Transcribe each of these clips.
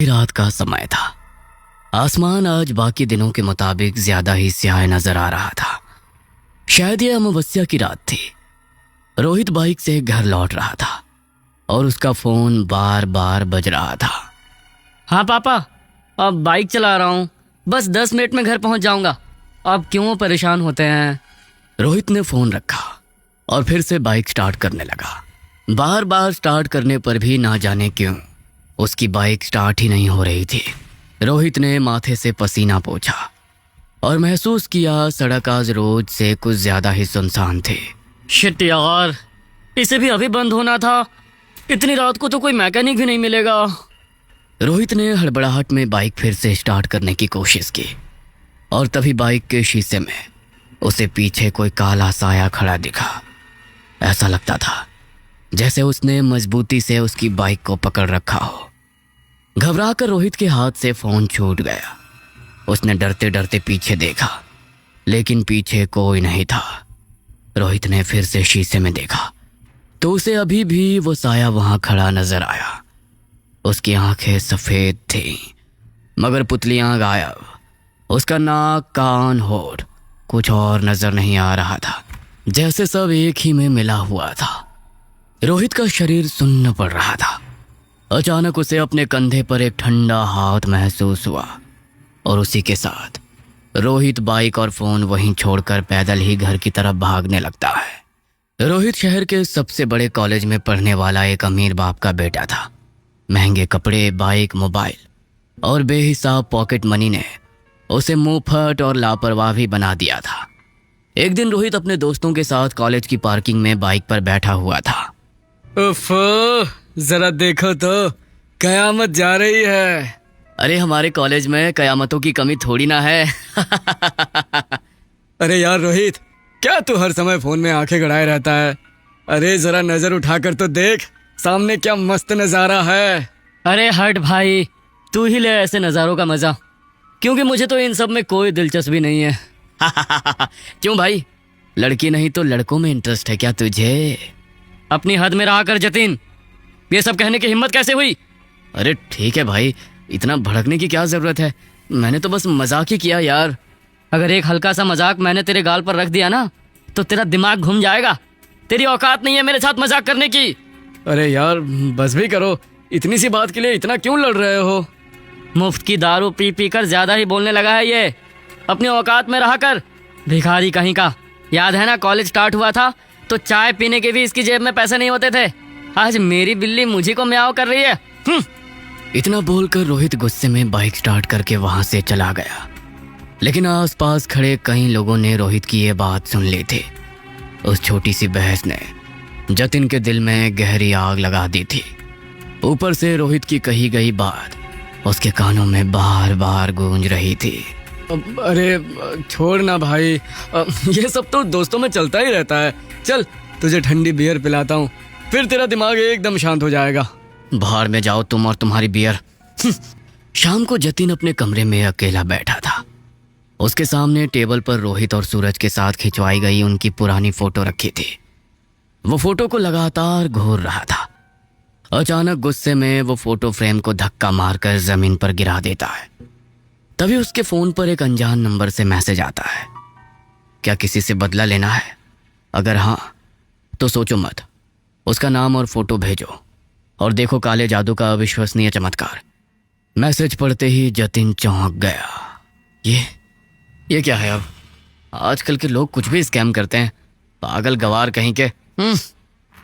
रात का समय था। आसमान आज बाकी दिनों के मुताबिक ज्यादा ही स्याह नजर आ रहा था। शायद यह अमावस्या की रात थी। रोहित बाइक से घर लौट रहा था और उसका फोन बार बार बज रहा था। हाँ पापा, अब बाइक चला रहा हूँ, बस 10 मिनट में घर पहुँच जाऊँगा। आप क्यों परेशान होते हैं? रोहित ने फोन रखा और फिर से बाइक स्टार्ट करने लगा। बार बार स्टार्ट करने पर भी ना जाने क्यों उसकी बाइक स्टार्ट ही नहीं हो रही थी। रोहित ने माथे से पसीना पोंछा और महसूस किया सड़क आज रोज से कुछ ज्यादा ही सुनसान थी। शिट यार, इसे भी अभी बंद होना था। इतनी रात को तो कोई मैकेनिक भी नहीं मिलेगा। रोहित ने हड़बड़ाहट में बाइक फिर से स्टार्ट करने की कोशिश की और तभी बाइक के शीशे में उसे पीछे कोई काला साया खड़ा दिखा। ऐसा लगता था जैसे उसने मजबूती से उसकी बाइक को पकड़ रखा हो। घबराकर रोहित के हाथ से फोन छूट गया। उसने डरते डरते पीछे देखा, लेकिन पीछे कोई नहीं था। रोहित ने फिर से शीशे में देखा तो उसे अभी भी वो साया वहां खड़ा नजर आया। उसकी आंखें सफेद थीं, मगर पुतलियां गायब। उसका नाक, कान, होठ कुछ और नजर नहीं आ रहा था, जैसे सब एक ही में मिला हुआ था। रोहित का शरीर सुन्न पड़ रहा था। अचानक उसे अपने कंधे पर एक ठंडा हाथ महसूस हुआ और उसी के साथ रोहित बाइक और फोन वहीं छोड़कर पैदल ही घर की तरफ भागने लगता है। रोहित शहर के सबसे बड़े कॉलेज में पढ़ने वाला एक अमीर बाप का बेटा था। महंगे कपड़े, बाइक, मोबाइल और बेहिसाब पॉकेट मनी ने उसे मुंहफट और लापरवाह भी बना दिया था। एक दिन रोहित अपने दोस्तों के साथ कॉलेज की पार्किंग में बाइक पर बैठा हुआ था। उफ, जरा देखो तो कयामत जा रही है। अरे हमारे कॉलेज में कयामतों की कमी थोड़ी ना है। अरे यार रोहित, क्या तू हर समय फोन में आंखें गड़ाए रहता है? अरे जरा नजर उठाकर तो देख, सामने क्या मस्त नजारा है। अरे हट भाई, तू ही ले ऐसे नज़ारों का मजा, क्योंकि मुझे तो इन सब में कोई दिलचस्पी नहीं है। क्यों भाई, लड़की नहीं तो लड़कों में इंटरेस्ट है क्या तुझे? अपनी हद में रहा कर जतिन, ये सब कहने की हिम्मत कैसे हुई? अरे ठीक है भाई, इतना भड़कने की क्या जरूरत है? मैंने तो बस मजाक ही किया यार। अगर एक हल्का सा मजाक मैंने तेरे गाल पर रख दिया ना तो तेरा दिमाग घूम जाएगा। तेरी औकात नहीं है मेरे साथ मजाक करने की। अरे यार बस भी करो, इतनी सी बात के लिए इतना क्यों लड़ रहे हो? मुफ्त की दारू पी पी कर ज्यादा ही बोलने लगा है ये। अपनी औकात में रहा कर, भिखारी कहीं का। याद है ना, कॉलेज स्टार्ट हुआ था तो चाय पीने के भी इसकी जेब में पैसे नहीं होते थे। आज मेरी बिल्ली मुझे को म्याऊं कर रही है। इतना बोलकर रोहित गुस्से में बाइक स्टार्ट करके वहां से चला गया। लेकिन आसपास खड़े कई लोगों ने रोहित की ये बात सुन ली थी। उस छोटी सी बहस ने जतिन के दिल में गहरी आग लगा दी थी। ऊपर से रोहित की कही गई बात उसके कानों में बार बार गूंज रही थी। अरे छोड़ ना भाई, ये सब तो दोस्तों में चलता ही रहता है। चल तुझे ठंडी बियर पिलाता हूँ, फिर तेरा दिमाग एकदम शांत हो जाएगा। बाहर में जाओ तुम और तुम्हारी बियर। शाम को जतिन अपने कमरे में अकेला बैठा था। उसके सामने टेबल पर रोहित और सूरज के साथ खिंचवाई गई उनकी पुरानी फोटो रखी थी। वो फोटो को लगातार घूर रहा था। अचानक गुस्से में वो फोटो फ्रेम को धक्का मारकर जमीन पर गिरा देता है। तभी उसके फोन पर एक अनजान नंबर से मैसेज आता है। क्या किसी से बदला लेना है? अगर हाँ तो सोचो मत, उसका नाम और फोटो भेजो और देखो काले जादू का अविश्वसनीय चमत्कार। मैसेज पढ़ते ही जतिन चौंक गया। ये क्या है? अब आजकल के लोग कुछ भी स्कैम करते हैं, पागल गवार कहीं के।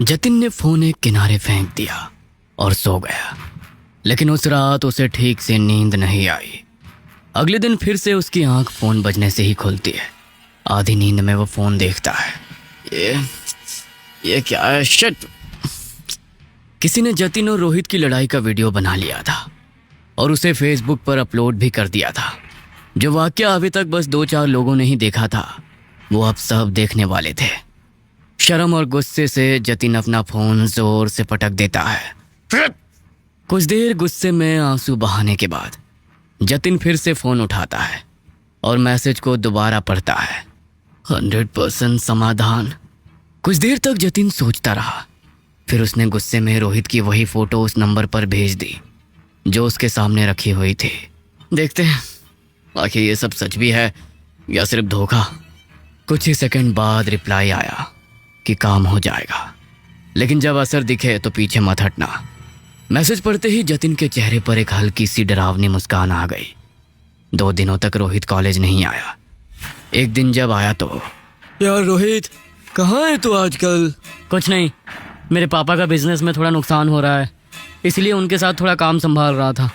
जतिन ने फोन एक किनारे फेंक दिया और सो गया। लेकिन उस रात उसे ठीक से नींद नहीं आई। अगले दिन फिर से उसकी आंख फोन बजने से ही खुलती है। आधी नींद में वो फोन देखता है। ये क्या है? शिट! किसी ने जतिन और रोहित की लड़ाई का वीडियो बना लिया था और उसे फेसबुक पर अपलोड भी कर दिया था। जो वाकया अभी तक बस 2-4 लोगों ने ही देखा था, वो अब सब देखने वाले थे। शर्म और गुस्से से जतिन अपना फोन जोर से पटक देता है। कुछ देर गुस्से में आंसू बहाने के बाद जतिन फिर से फोन उठाता है और मैसेज को दोबारा पढ़ता है। 100% समाधान। कुछ देर तक जतिन सोचता रहा। फिर उसने गुस्से में रोहित की वही फोटो उस नंबर पर भेज दी। जो उसके सामने रखी हुई थी। देखते हैं आखिर ये सब सच भी है या सिर्फ धोखा। कुछ ही सेकंड बाद रिप्लाई आया कि काम हो जाएगा, लेकिन जब असर दिखे तो पीछे मत हटना। मैसेज पढ़ते ही जतिन के चेहरे पर एक हल्की सी डरावनी मुस्कान आ गई। 2 दिनों तक रोहित कॉलेज नहीं आया। एक दिन जब आया तो यार रोहित, कहाँ है तू आजकल? कुछ नहीं, मेरे पापा का बिजनेस में थोड़ा नुकसान हो रहा है, इसलिए उनके साथ थोड़ा काम संभाल रहा था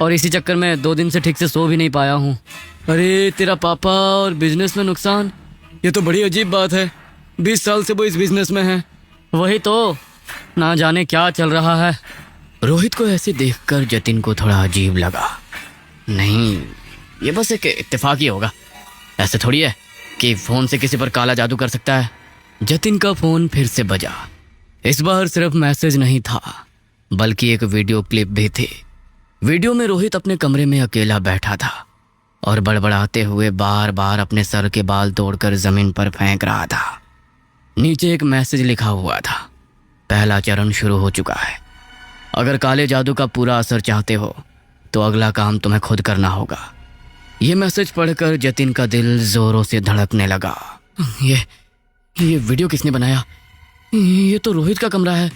और इसी चक्कर में 2 दिन से ठीक से सो भी नहीं पाया हूँ। अरे तेरा पापा और बिजनेस में नुकसान, ये तो बड़ी अजीब बात है। 20 साल से वो इस बिजनेस में है। वही तो, ना जाने क्या चल रहा है। रोहित को ऐसे देखकर जतिन को थोड़ा अजीब लगा। नहीं, ये बस एक इत्तेफाक ही होगा, ऐसे थोड़ी है कि फोन से किसी पर काला जादू कर सकता है। जतिन का फोन फिर से बजा। इस बार सिर्फ मैसेज नहीं था बल्कि एक वीडियो क्लिप भी थी। वीडियो में रोहित अपने कमरे में अकेला बैठा था और बड़बड़ाते हुए बार बार अपने सर के बाल तोड़कर जमीन पर फेंक रहा था। नीचे एक मैसेज लिखा हुआ था, पहला चरण शुरू हो चुका है। अगर काले जादू का पूरा असर चाहते हो तो अगला काम तुम्हें खुद करना होगा। ये मैसेज पढ़कर जतिन का दिल जोरों से धड़कने लगा। ये वीडियो किसने बनाया? ये तो रोहित का कमरा है।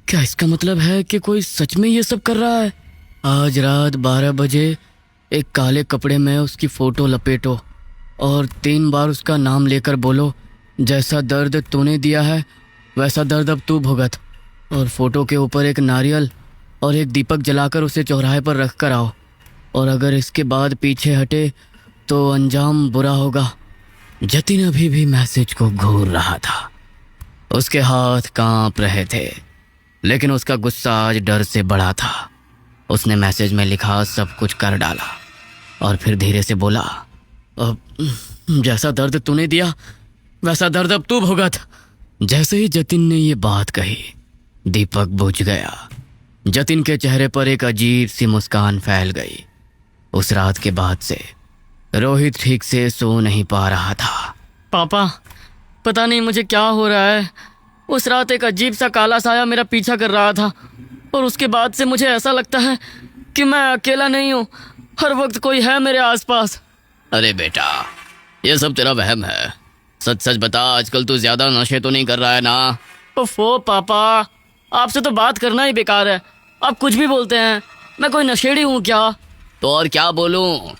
क्या इसका मतलब है कि कोई सच में ये सब कर रहा है? आज रात 12 बजे एक काले कपड़े में उसकी फ़ोटो लपेटो और 3 बार उसका नाम लेकर बोलो, जैसा दर्द तूने दिया है वैसा दर्द अब तू भुगत। और फोटो के ऊपर एक नारियल और एक दीपक जलाकर उसे चौराहे पर रख कर आओ, और अगर इसके बाद पीछे हटे तो अंजाम बुरा होगा। जतिन अभी भी मैसेज को घूर रहा था। उसके हाथ कांप रहे थे, लेकिन उसका गुस्सा आज डर से बढ़ा था। उसने मैसेज में लिखा सब कुछ कर डाला और फिर धीरे से बोला, अब जैसा दर्द तूने दिया वैसा दर्द अब तू भुगत। जैसे ही जतिन ने ये बात कही, दीपक बुझ गया। जतिन के चेहरे पर एक अजीब सी मुस्कान फैल गई। उस रात के बाद से रोहित ठीक से सो नहीं पा रहा था। पापा, पता नहीं मुझे क्या हो रहा है। उस रात एक अजीब सा काला साया मेरा पीछा कर रहा था और उसके बाद से मुझे ऐसा लगता है कि मैं अकेला नहीं हूँ, हर वक्त कोई है मेरे आसपास। अरे बेटा, ये सब तेरा वहम है। सच सच बता, आजकल तू ज्यादा नशे तो नहीं कर रहा है ना? ओफो पापा, आपसे तो बात करना ही बेकार है। आप कुछ भी बोलते हैं। मैं कोई नशेड़ी हूँ क्या? तो और क्या बोलूं?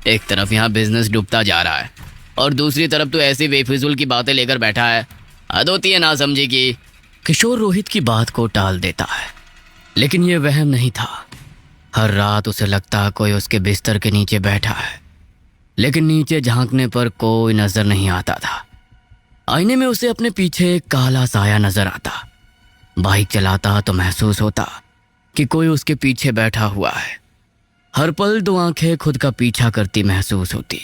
एक तरफ यहाँ बिजनेस डूबता जा रहा है और दूसरी तरफ तू ऐसी बेफिजूल की बातें लेकर बैठा है। हद होती है ना समझी की। किशोर रोहित की बात को टाल देता है, लेकिन ये वहम नहीं था। हर रात उसे लगता कोई उसके बिस्तर के नीचे बैठा है, लेकिन नीचे झांकने पर कोई नजर नहीं आता था। आईने में उसे अपने पीछे एक काला साया नजर आता। बाइक चलाता तो महसूस होता कि कोई उसके पीछे बैठा हुआ है। हर पल 2 आंखें खुद का पीछा करती महसूस होती।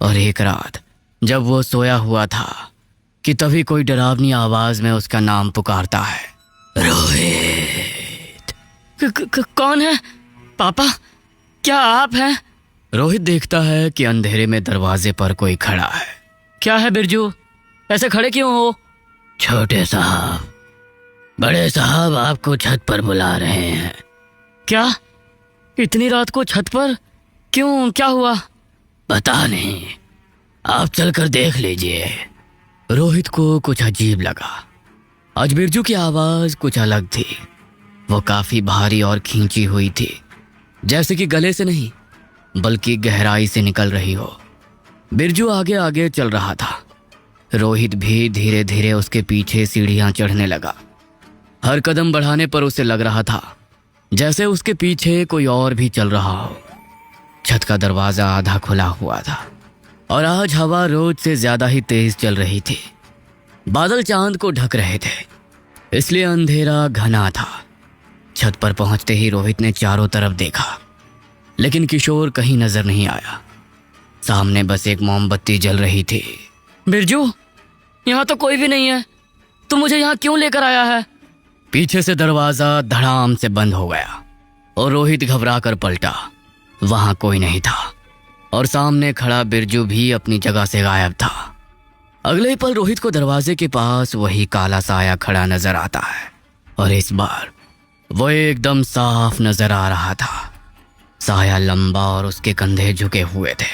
और एक रात जब वो सोया हुआ था कि तभी कोई डरावनी आवाज में उसका नाम पुकारता है, रोहित। कौन है? पापा, क्या आप हैं? रोहित देखता है कि अंधेरे में दरवाजे पर कोई खड़ा है। क्या है बिरजू, ऐसे खड़े क्यों हो? छोटे साहब, बड़े साहब आपको छत पर बुला रहे हैं। क्या? इतनी रात को छत पर? क्यों, क्या हुआ? पता नहीं, आप चलकर देख लीजिए। रोहित को कुछ अजीब लगा। आज बिरजू की आवाज कुछ अलग थी। वो काफी भारी और खींची हुई थी, जैसे कि गले से नहीं बल्कि गहराई से निकल रही हो। बिरजू आगे आगे चल रहा था। रोहित भी धीरे धीरे उसके पीछे सीढ़ियां चढ़ने लगा। हर कदम बढ़ाने पर उसे लग रहा था जैसे उसके पीछे कोई और भी चल रहा हो। छत का दरवाजा आधा खुला हुआ था और आज हवा रोज से ज्यादा ही तेज चल रही थी। बादल चांद को ढक रहे थे, इसलिए अंधेरा घना था। छत पर पहुंचते ही रोहित ने चारों तरफ देखा, लेकिन किशोर कहीं नजर नहीं आया। सामने बस एक मोमबत्ती जल रही थी। बिरजू, यहाँ तो कोई भी नहीं है। तू मुझे यहाँ क्यों लेकर आया है? पीछे से दरवाजा धड़ाम से बंद हो गया और रोहित घबरा कर पलटा। वहां कोई नहीं था और सामने खड़ा बिरजू भी अपनी जगह से गायब था। अगले पल रोहित को दरवाजे के पास वही काला साया खड़ा नजर आता है और इस बार वो एकदम साफ नजर आ रहा था। साया लंबा और उसके कंधे झुके हुए थे।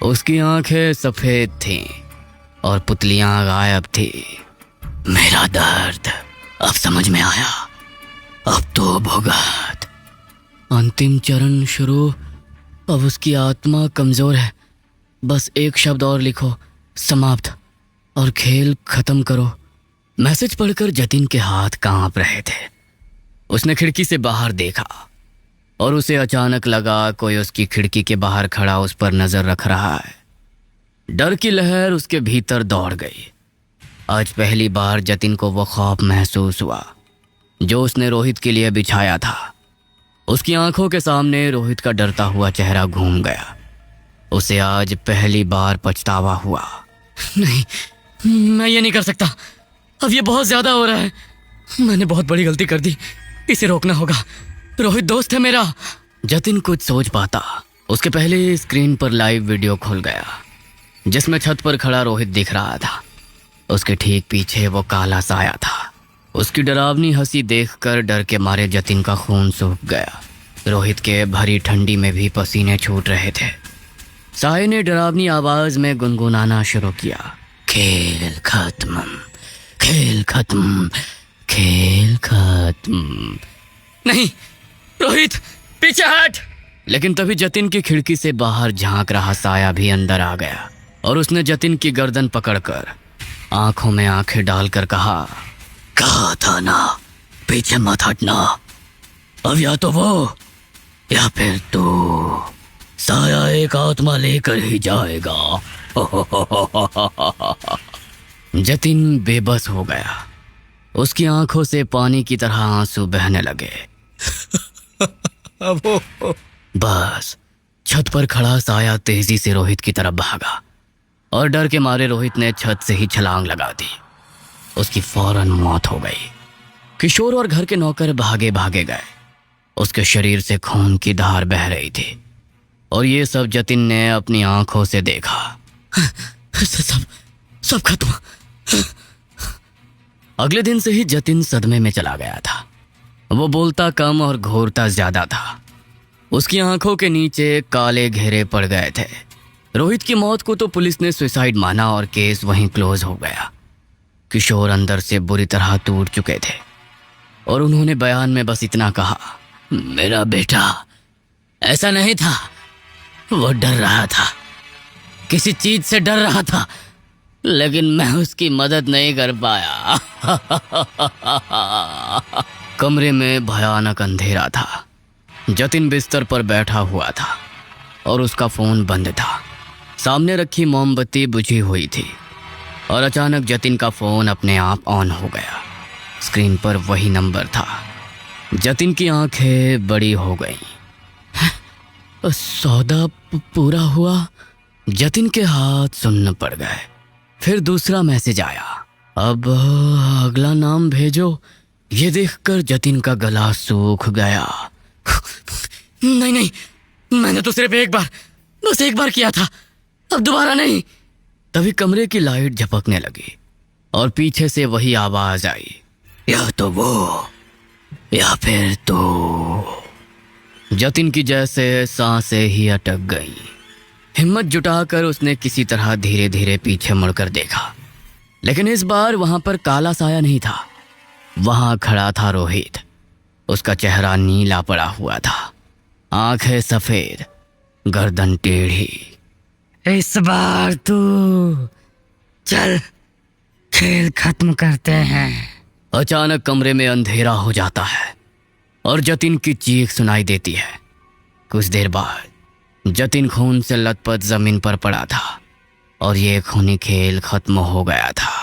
उसकी आंखें सफेद थीं और पुतलियां गायब थी। मेरा दर्द अब समझ में आया। अब तो भुगत। अंतिम चरण शुरू। अब उसकी आत्मा कमजोर है। बस एक शब्द और लिखो, समाप्त, और खेल खत्म करो। मैसेज पढ़कर जतिन के हाथ कांप रहे थे। उसने खिड़की से बाहर देखा और उसे अचानक लगा कोई उसकी खिड़की के बाहर खड़ा उस पर नजर रख रहा है। डर की लहर उसके भीतर दौड़ गई। आज पहली बार जतिन को वो खौफ महसूस हुआ जो उसने रोहित के लिए बिछाया था। उसकी आंखों के सामने रोहित का डरता हुआ चेहरा घूम गया। उसे आज पहली बार पछतावा हुआ। नहीं, मैं ये नहीं कर सकता। अब ये बहुत ज्यादा हो रहा है। मैंने बहुत बड़ी गलती कर दी। इसे रोकना होगा। रोहित दोस्त है मेरा। जतिन कुछ सोच पाता उसके पहले ही स्क्रीन पर लाइव वीडियो खुल गया जिसमें छत पर खड़ा रोहित दिख रहा था। उसके ठीक पीछे वो काला साया था। उसकी डरावनी हंसी देखकर डर के मारे जतिन का खून सूख गया। रोहित के भरी ठंडी में भी पसीने छूट रहे थे। साये ने डरावनी आवाज में गुनगुनाना शुरू किया, खेल खत्म, खेल खत्म, खेल खत्म। नहीं रोहित, पीछे हट। लेकिन तभी जतिन की खिड़की से बाहर झांक रहा साया भी अंदर आ गया और उसने जतिन की गर्दन पकड़कर आंखों में आंखें डालकर कहा था ना, पीछे मत हटना। अब या तो वो या फिर तू। साया एक आत्मा लेकर ही जाएगा। जतिन बेबस हो गया। उसकी आंखों से पानी की तरह आंसू बहने लगे। बस छत पर खड़ा साया तेजी से रोहित की तरफ भागा और डर के मारे रोहित ने छत से ही छलांग लगा दी। उसकी फौरन मौत हो गई। किशोर और घर के नौकर भागे भागे गए। उसके शरीर से खून की धार बह रही थी और ये सब जतिन ने अपनी आंखों से देखा। सब खत्म। अगले दिन से ही जतिन सदमे में चला गया था। वो बोलता कम और घूरता ज्यादा था। उसकी आंखों के नीचे काले घेरे पड़ गए थे। रोहित की मौत को तो पुलिस ने सुसाइड माना और केस वहीं क्लोज हो गया। किशोर अंदर से बुरी तरह टूट चुके थे और उन्होंने बयान में बस इतना कहा, मेरा बेटा ऐसा नहीं था, वो डर रहा था, किसी चीज से डर रहा था, लेकिन मैं उसकी मदद नहीं कर पाया। कमरे में भयानक अंधेरा था। जतिन बिस्तर पर बैठा हुआ था और उसका फोन बंद था। सामने रखी मोमबत्ती बुझी हुई थी और अचानक जतिन का फोन अपने आप ऑन हो गया। स्क्रीन पर वही नंबर था। जतिन की आंखें बड़ी हो गईं। सौदा पूरा हुआ। जतिन के हाथ सुन्न पड़ गए। फिर दूसरा मैसेज आया, अब अगला नाम भेजो। ये देखकर जतिन का गला सूख गया। नहीं, मैंने तो सिर्फ एक बार, बस एक बार किया था, अब दोबारा नहीं। तभी कमरे की लाइट झपकने लगी और पीछे से वही आवाज आई, या तो वो या फिर तो। जतिन की जैसे सांसें ही अटक गई। हिम्मत जुटाकर उसने किसी तरह धीरे धीरे पीछे मुड़कर देखा, लेकिन इस बार वहां पर काला साया नहीं था। वहां खड़ा था रोहित। उसका चेहरा नीला पड़ा हुआ था, आंखें सफेद, गर्दन टेढ़ी। इस बार तू चल, खेल खत्म करते हैं। अचानक कमरे में अंधेरा हो जाता है और जतिन की चीख सुनाई देती है। कुछ देर बाद जतिन खून से लथपथ जमीन पर पड़ा था और ये खूनी खेल खत्म हो गया था।